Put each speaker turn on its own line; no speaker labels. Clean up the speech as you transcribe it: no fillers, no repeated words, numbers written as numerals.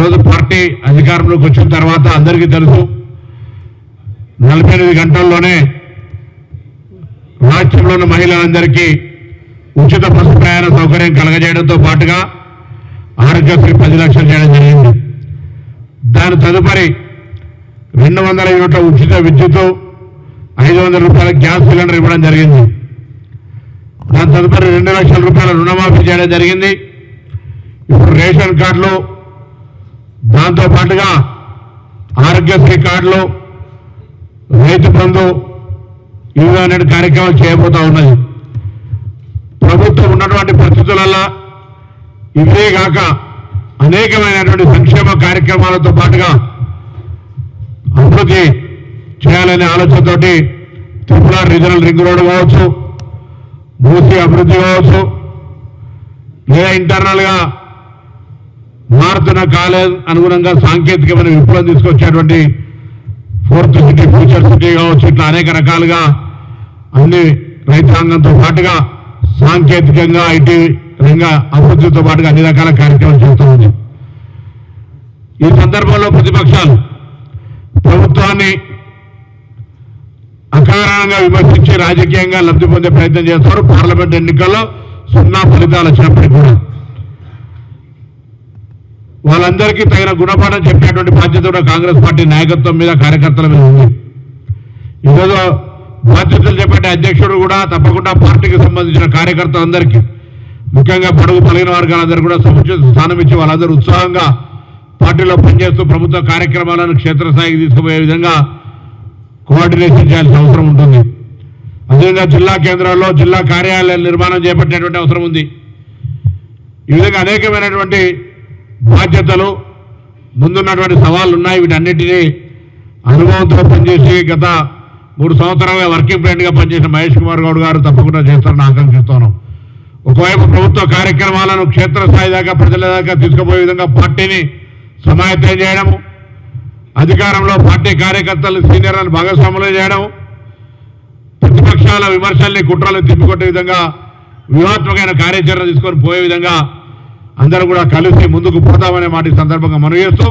ఈరోజు పార్టీ అధికారంలోకి వచ్చిన తర్వాత అందరికీ తెలుసు 48 గంటల్లోనే రాష్ట్రంలోని మహిళలందరికీ ఉచిత బస్సు ప్రయాణ సౌకర్యం కలగజేయడంతో పాటుగా ఆరోగ్యశ్రీ 10 లక్షలు చేయడం జరిగింది. దాని తదుపరి 200 యూనిట్ల ఉచిత విద్యుత్, 500 రూపాయల గ్యాస్ సిలిండర్ ఇవ్వడం జరిగింది. దాని తదుపరి 2 లక్షల రూపాయల రుణమాఫీ చేయడం జరిగింది. ఇప్పుడు రేషన్ కార్డులు, దాంతో పాటుగా ఆరోగ్యశ్రీ కార్డులు, రైతు బంధు ఇవన్నీ కార్యక్రమాలు చేయబోతా ఉన్నది. ప్రభుత్వం ఉన్నటువంటి పరిస్థితులలో ఇవే కాక అనేకమైనటువంటి సంక్షేమ కార్యక్రమాలతో పాటుగా అభివృద్ధి చేయాలనే ఆలోచనతోటి త్రిపుర రీజనల్ రింగ్ రోడ్ కావచ్చు, మూసీ అభివృద్ధి కావచ్చు, లేదా ఇంటర్నల్గా మారుతున్న కాలం అనుగుణంగా సాంకేతికమైన విప్లవం తీసుకొచ్చేటువంటి 4th సిటీ, ఫ్యూచర్ సిటీ కావచ్చు, ఇట్లా అనేక రకాలుగా అన్ని రైతాంగంతో పాటుగా సాంకేతికంగా ఐటీ రంగ అభివృద్ధితో పాటుగా అన్ని రకాల కార్యక్రమాలు చేస్తూ ఉంది. ఈ సందర్భంలో ప్రతిపక్షాలు ప్రభుత్వాన్ని అకారణంగా విమర్శించి రాజకీయంగా లబ్ధి పొందే ప్రయత్నం చేస్తారు. పార్లమెంట్ ఎన్నికల్లో 0 ఫలితాలు వచ్చినప్పటికీ కూడా వాళ్ళందరికీ తగిన గుణపాఠం చెప్పేటువంటి బాధ్యత కూడా కాంగ్రెస్ పార్టీ నాయకత్వం మీద, కార్యకర్తల మీద ఉంది. ఈరోజు బాధ్యతలు చెప్పే అధ్యక్షుడు కూడా తప్పకుండా పార్టీకి సంబంధించిన కార్యకర్తలందరికీ, ముఖ్యంగా బడుగు బలహీన వర్గాలందరూ కూడా సముచిత స్థానం ఇచ్చి వాళ్ళందరూ ఉత్సాహంగా పార్టీలో పనిచేస్తూ ప్రభుత్వ కార్యక్రమాలను క్షేత్రస్థాయికి తీసుకుపోయే విధంగా కోఆర్డినేషన్ చేయాల్సిన అవసరం ఉంటుంది. అదేవిధంగా జిల్లా కేంద్రాల్లో జిల్లా కార్యాలయాల నిర్మాణం చేపట్టేటువంటి అవసరం ఉంది. ఈ విధంగా అనేకమైనటువంటి బాధ్యతలు, ముందున్నటువంటి సవాళ్లు ఉన్నాయి. వీటన్నిటినీ అనుభవంతో పనిచేసి గత 3 సంవత్సరాలుగా వర్కింగ్ ప్రెసిడెంట్గా పనిచేసిన మహేష్ కుమార్ గౌడ్ గారు తప్పకుండా చేస్తారని ఆకాంక్షిస్తున్నాం. ఒకవైపు ప్రభుత్వ కార్యక్రమాలను క్షేత్రస్థాయి దాకా, ప్రజల దాకా తీసుకుపోయే విధంగా పార్టీని సమాయత్తం చేయడము, అధికారంలో పార్టీ కార్యకర్తలు సీనియర్లను భాగస్వాములు చేయడం, ప్రతిపక్షాల విమర్శల్ని, కుట్రలను తిప్పికొట్టే విధంగా వ్యూహాత్మకమైన కార్యాచరణ తీసుకొని పోయే విధంగా అందరూ కూడా కలిసి ముందుకు పోతామనే మాట ఈ సందర్భంగా మనవి చేస్తూ